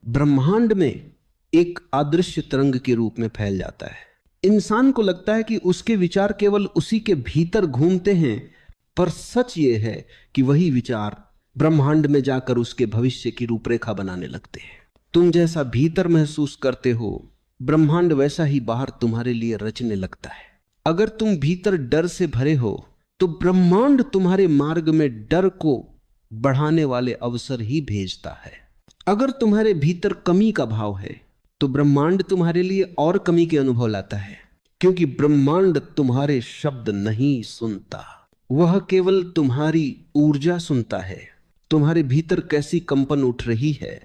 ब्रह्मांड में एक अदृश्य तरंग के रूप में फैल जाता है। इंसान को लगता है कि उसके विचार केवल उसी के भीतर घूमते हैं, पर सच ये है कि वही विचार ब्रह्मांड में जाकर उसके भविष्य की रूपरेखा बनाने लगते हैं। तुम जैसा भीतर महसूस करते हो, ब्रह्मांड वैसा ही बाहर तुम्हारे लिए रचने लगता है। अगर तुम भीतर डर से भरे हो तो ब्रह्मांड तुम्हारे मार्ग में डर को बढ़ाने वाले अवसर ही भेजता है। अगर तुम्हारे भीतर कमी का भाव है तो ब्रह्मांड तुम्हारे लिए और कमी के अनुभव लाता है, क्योंकि ब्रह्मांड तुम्हारे शब्द नहीं सुनता, वह केवल तुम्हारी ऊर्जा सुनता है। तुम्हारे भीतर कैसी कंपन उठ रही है,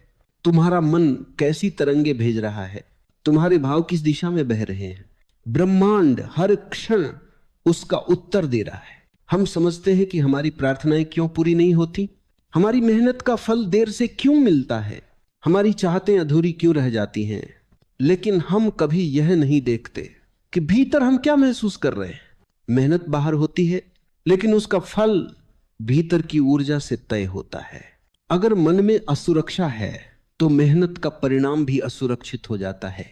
तुम्हारा मन कैसी तरंगे भेज रहा है, तुम्हारे भाव किस दिशा में बह रहे हैं, ब्रह्मांड हर क्षण उसका उत्तर दे रहा है। हम समझते हैं कि हमारी प्रार्थनाएं क्यों पूरी नहीं होती, हमारी मेहनत का फल देर से क्यों मिलता है, हमारी चाहतें अधूरी क्यों रह जाती हैं, लेकिन हम कभी यह नहीं देखते कि भीतर हम क्या महसूस कर रहे हैं। मेहनत बाहर होती है, लेकिन उसका फल भीतर की ऊर्जा से तय होता है। अगर मन में असुरक्षा है तो मेहनत का परिणाम भी असुरक्षित हो जाता है।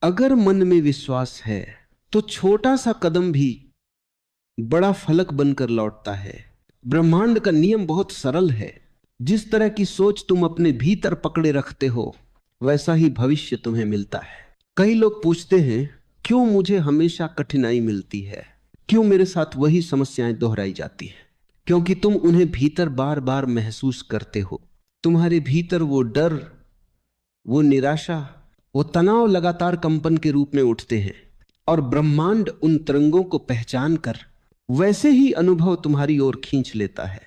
अगर मन में विश्वास है तो छोटा सा कदम भी बड़ा फलक बनकर लौटता है। ब्रह्मांड का नियम बहुत सरल है। जिस तरह की सोच तुम अपने भीतर पकड़े रखते हो, वैसा ही भविष्य तुम्हें मिलता है। कई लोग पूछते हैं, क्यों मुझे हमेशा कठिनाई मिलती है, क्यों मेरे साथ वही समस्याएं दोहराई जाती हैं? क्योंकि तुम उन्हें भीतर बार बार महसूस करते हो। तुम्हारे भीतर वो डर, वो निराशा, वो तनाव लगातार कंपन के रूप में उठते हैं, और ब्रह्मांड उन तरंगों को पहचान कर वैसे ही अनुभव तुम्हारी ओर खींच लेता है।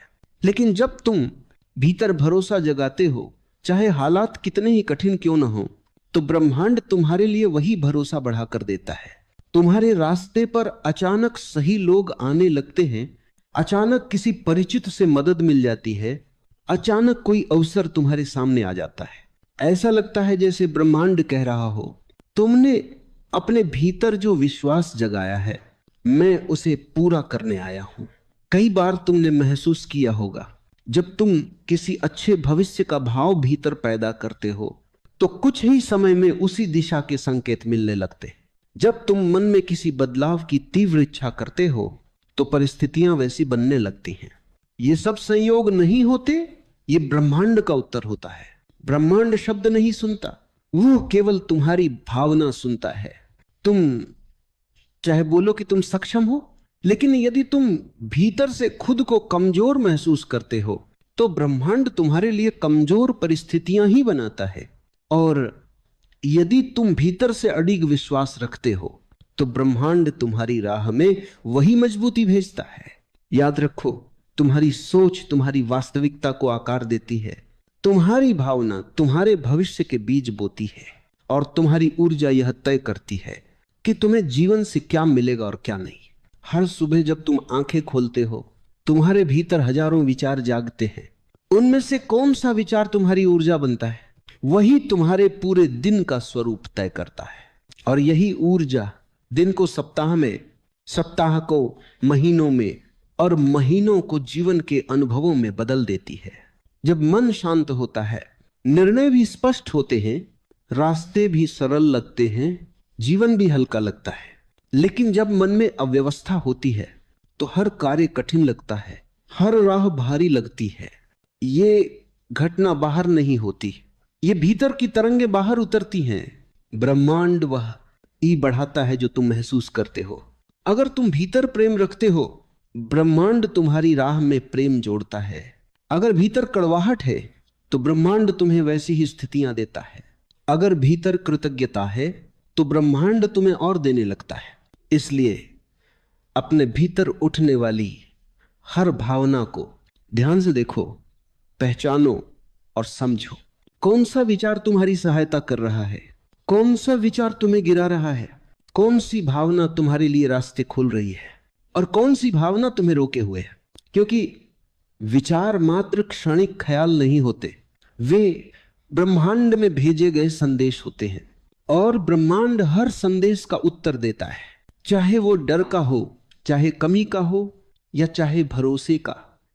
लेकिन जब तुम भीतर भरोसा जगाते हो, चाहे हालात कितने ही कठिन क्यों न हो, तो ब्रह्मांड तुम्हारे लिए वही भरोसा बढ़ा कर देता है। तुम्हारे रास्ते पर अचानक सही लोग आने लगते हैं, अचानक किसी परिचित से मदद मिल जाती है, अचानक कोई अवसर तुम्हारे सामने आ जाता है। ऐसा लगता है जैसे ब्रह्मांड कह रहा हो, तुमने अपने भीतर जो विश्वास जगाया है, मैं उसे पूरा करने आया हूं। कई बार तुमने महसूस किया होगा, जब तुम किसी अच्छे भविष्य का भाव भीतर पैदा करते हो तो कुछ ही समय में उसी दिशा के संकेत मिलने लगते। जब तुम मन में किसी बदलाव की तीव्र इच्छा करते हो तो परिस्थितियां वैसी बनने लगती हैं। ये सब संयोग नहीं होते, ये ब्रह्मांड का उत्तर होता है। ब्रह्मांड शब्द नहीं सुनता, वो केवल तुम्हारी भावना सुनता है। तुम चाहे बोलो कि तुम सक्षम हो, लेकिन यदि तुम भीतर से खुद को कमजोर महसूस करते हो तो ब्रह्मांड तुम्हारे लिए कमजोर परिस्थितियां ही बनाता है। और यदि तुम भीतर से अडिग विश्वास रखते हो तो ब्रह्मांड तुम्हारी राह में वही मजबूती भेजता है। याद रखो, तुम्हारी सोच तुम्हारी वास्तविकता को आकार देती है। तुम्हारी भावना तुम्हारे भविष्य के बीज बोती है, और तुम्हारी ऊर्जा यह तय करती है कि तुम्हें जीवन से क्या मिलेगा और क्या नहीं। हर सुबह जब तुम आंखें खोलते हो, तुम्हारे भीतर हजारों विचार जागते हैं। उनमें से कौन सा विचार तुम्हारी ऊर्जा बनता है, वही तुम्हारे पूरे दिन का स्वरूप तय करता है। और यही ऊर्जा दिन को सप्ताह में, सप्ताह को महीनों में, और महीनों को जीवन के अनुभवों में बदल देती है। जब मन शांत होता है, निर्णय भी स्पष्ट होते हैं, रास्ते भी सरल लगते हैं, जीवन भी हल्का लगता है। लेकिन जब मन में अव्यवस्था होती है तो हर कार्य कठिन लगता है, हर राह भारी लगती है। ये घटना बाहर नहीं होती, ये भीतर की तरंगे बाहर उतरती हैं। ब्रह्मांड वह ई बढ़ाता है जो तुम महसूस करते हो। अगर तुम भीतर प्रेम रखते हो, ब्रह्मांड तुम्हारी राह में प्रेम जोड़ता है। अगर भीतर कड़वाहट है तो ब्रह्मांड तुम्हें वैसी ही स्थितियां देता है। अगर भीतर कृतज्ञता है तो ब्रह्मांड तुम्हें और देने लगता है। इसलिए अपने भीतर उठने वाली हर भावना को ध्यान से देखो, पहचानो और समझो। कौन सा विचार तुम्हारी सहायता कर रहा है, कौन सा विचार तुम्हें गिरा रहा है, कौन सी भावना तुम्हारे लिए रास्ते खोल रही है, और कौन सी भावना तुम्हें रोके हुए है। क्योंकि विचार मात्र क्षणिक ख्याल नहीं होते, वे ब्रह्मांड में भेजे गए संदेश होते हैं, और ब्रह्मांड हर संदेश का उत्तर देता है। चाहे वो डर का हो, चाहे कमी का हो, या चाहे भरोसे का।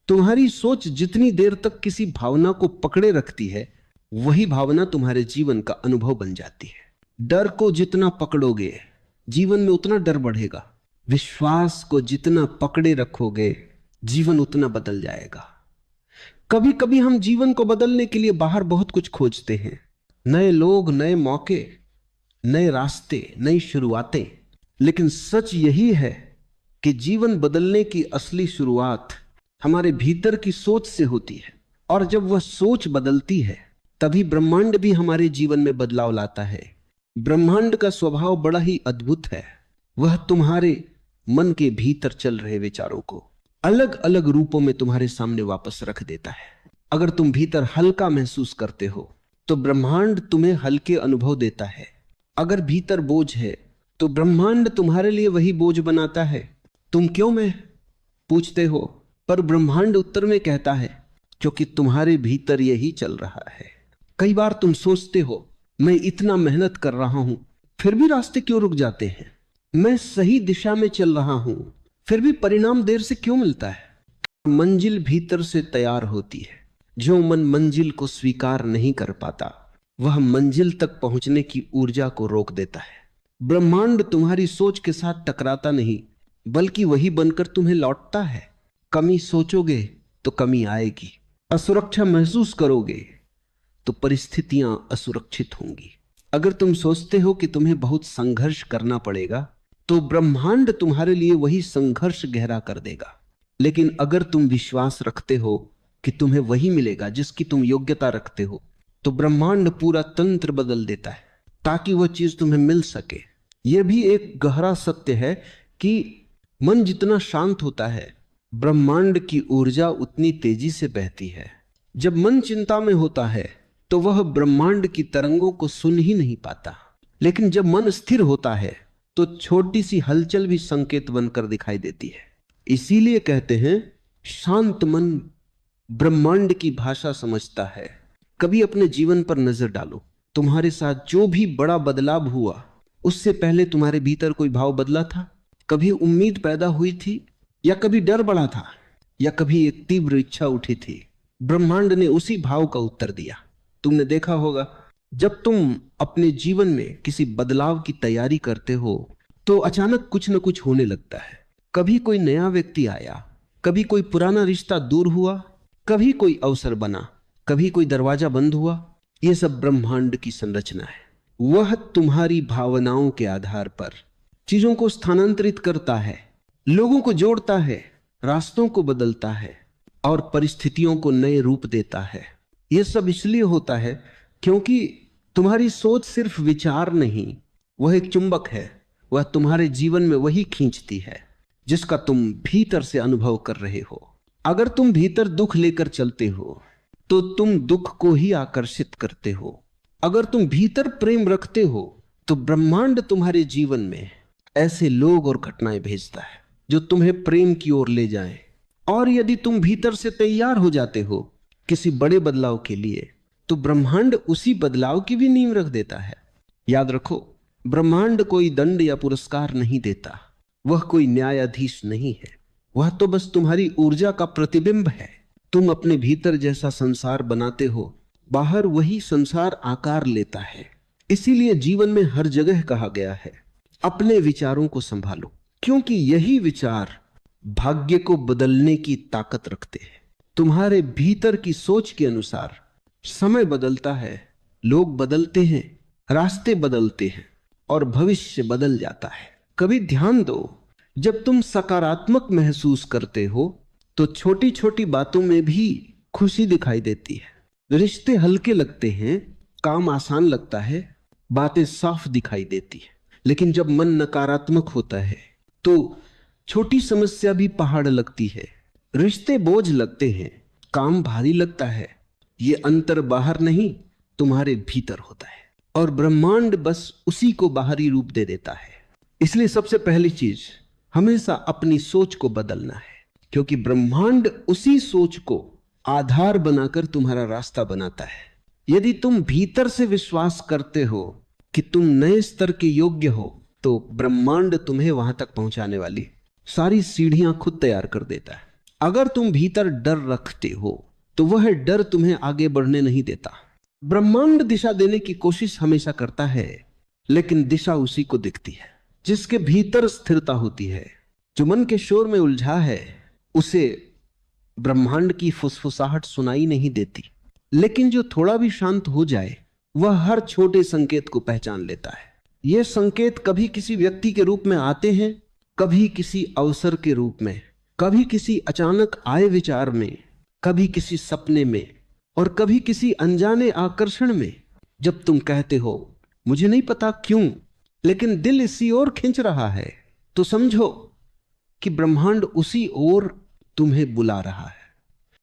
तुम्हारी सोच जितनी देर तक किसी भावना को पकड़े रखती है, वही भावना तुम्हारे जीवन का अनुभव बन जाती है। डर को जितना पकड़ोगे जीवन में उतना डर बढ़ेगा। विश्वास को जितना पकड़े रखोगे जीवन उतना बदल जाएगा। कभी कभी हम जीवन को बदलने के लिए बाहर बहुत कुछ खोजते हैं, नए लोग, नए मौके, नए रास्ते, नई शुरुआतें। लेकिन सच यही है कि जीवन बदलने की असली शुरुआत हमारे भीतर की सोच से होती है। और जब वह सोच बदलती है तभी ब्रह्मांड भी हमारे जीवन में बदलाव लाता है। ब्रह्मांड का स्वभाव बड़ा ही अद्भुत है। वह तुम्हारे मन के भीतर चल रहे विचारों को अलग अलग रूपों में तुम्हारे सामने वापस रख देता है। अगर तुम भीतर हल्का महसूस करते हो तो ब्रह्मांड तुम्हें हल्के अनुभव देता है। अगर भीतर बोझ है तो ब्रह्मांड तुम्हारे लिए वही बोझ बनाता है। तुम क्यों मैं पूछते हो, पर ब्रह्मांड उत्तर में कहता है क्योंकि तुम्हारे भीतर यही चल रहा है। कई बार तुम सोचते हो मैं इतना मेहनत कर रहा हूं फिर भी रास्ते क्यों रुक जाते हैं, मैं सही दिशा में चल रहा हूं फिर भी परिणाम देर से क्यों मिलता है। मंजिल भीतर से तैयार होती है। जो मन मंजिल को स्वीकार नहीं कर पाता वह मंजिल तक पहुंचने की ऊर्जा को रोक देता है। ब्रह्मांड तुम्हारी सोच के साथ टकराता नहीं बल्कि वही बनकर तुम्हें लौटता है। कमी सोचोगे तो कमी आएगी, असुरक्षा महसूस करोगे तो परिस्थितियां असुरक्षित होंगी। अगर तुम सोचते हो कि तुम्हें बहुत संघर्ष करना पड़ेगा तो ब्रह्मांड तुम्हारे लिए वही संघर्ष गहरा कर देगा। लेकिन अगर तुम विश्वास रखते हो कि तुम्हें वही मिलेगा जिसकी तुम योग्यता रखते हो तो ब्रह्मांड पूरा तंत्र बदल देता है ताकि वह चीज तुम्हें मिल सके। यह भी एक गहरा सत्य है कि मन जितना शांत होता है ब्रह्मांड की ऊर्जा उतनी तेजी से बहती है। जब मन चिंता में होता है तो वह ब्रह्मांड की तरंगों को सुन ही नहीं पाता, लेकिन जब मन स्थिर होता है तो छोटी सी हलचल भी संकेत बनकर दिखाई देती है। इसीलिए कहते हैं शांत मन ब्रह्मांड की भाषा समझता है। कभी अपने जीवन पर नजर डालो, तुम्हारे साथ जो भी बड़ा बदलाव हुआ उससे पहले तुम्हारे भीतर कोई भाव बदला था? कभी उम्मीद पैदा हुई थी, या कभी डर बढ़ा था, या कभी एक तीव्र इच्छा उठी थी? ब्रह्मांड ने उसी भाव का उत्तर दिया। तुमने देखा होगा जब तुम अपने जीवन में किसी बदलाव की तैयारी करते हो तो अचानक कुछ न कुछ होने लगता है। कभी कोई नया व्यक्ति आया, कभी कोई पुराना रिश्ता दूर हुआ, कभी कोई अवसर बना, कभी कोई दरवाजा बंद हुआ। यह सब ब्रह्मांड की संरचना है। वह तुम्हारी भावनाओं के आधार पर चीजों को स्थानांतरित करता है, लोगों को जोड़ता है, रास्तों को बदलता है और परिस्थितियों को नए रूप देता है। यह सब इसलिए होता है क्योंकि तुम्हारी सोच सिर्फ विचार नहीं, वह एक चुंबक है। वह तुम्हारे जीवन में वही खींचती है जिसका तुम भीतर से अनुभव कर रहे हो। अगर तुम भीतर दुख लेकर चलते हो तो तुम दुख को ही आकर्षित करते हो। अगर तुम भीतर प्रेम रखते हो तो ब्रह्मांड तुम्हारे जीवन में ऐसे लोग और घटनाएं भेजता है जो तुम्हें प्रेम की ओर ले जाएं। और यदि तुम भीतर से तैयार हो जाते हो किसी बड़े बदलाव के लिए तो ब्रह्मांड उसी बदलाव की भी नींव रख देता है। याद रखो, ब्रह्मांड कोई दंड या पुरस्कार नहीं देता, वह कोई न्यायाधीश नहीं है। वह तो बस तुम्हारी ऊर्जा का प्रतिबिंब है। तुम अपने भीतर जैसा संसार बनाते हो, बाहर वही संसार आकार लेता है। इसीलिए जीवन में हर जगह कहा गया है अपने विचारों को संभालो, क्योंकि यही विचार भाग्य को बदलने की ताकत रखते हैं। तुम्हारे भीतर की सोच के अनुसार समय बदलता है, लोग बदलते हैं, रास्ते बदलते हैं और भविष्य बदल जाता है। कभी ध्यान दो, जब तुम सकारात्मक महसूस करते हो तो छोटी छोटी बातों में भी खुशी दिखाई देती है। रिश्ते हल्के लगते हैं, काम आसान लगता है, बातें साफ दिखाई देती है। लेकिन जब मन नकारात्मक होता है तो छोटी समस्या भी पहाड़ लगती है, रिश्ते बोझ लगते हैं, काम भारी लगता है। ये अंतर बाहर नहीं, तुम्हारे भीतर होता है और ब्रह्मांड बस उसी को बाहरी रूप दे देता है। इसलिए सबसे पहली चीज हमेशा अपनी सोच को बदलना है, क्योंकि ब्रह्मांड उसी सोच को आधार बनाकर तुम्हारा रास्ता बनाता है। यदि तुम भीतर से विश्वास करते हो कि तुम नए स्तर के योग्य हो तो ब्रह्मांड तुम्हें वहां तक पहुंचाने वाली सारी सीढ़ियां खुद तैयार कर देता है। अगर तुम भीतर डर रखते हो तो वह डर तुम्हें आगे बढ़ने नहीं देता। ब्रह्मांड दिशा देने की कोशिश हमेशा करता है, लेकिन दिशा उसी को दिखती है जिसके भीतर स्थिरता होती है। जो मन के शोर में उलझा है उसे ब्रह्मांड की फुसफुसाहट सुनाई नहीं देती, लेकिन जो थोड़ा भी शांत हो जाए वह हर छोटे संकेत को पहचान लेता है। ये संकेत कभी किसी व्यक्ति के रूप में आते हैं, कभी किसी अवसर के रूप में, कभी किसी अचानक आए विचार में, कभी किसी सपने में, और कभी किसी अनजाने आकर्षण में। जब तुम कहते हो मुझे नहीं पता क्यों, लेकिन दिल इसी ओर खींच रहा है, तो समझो कि ब्रह्मांड उसी ओर तुम्हें बुला रहा है।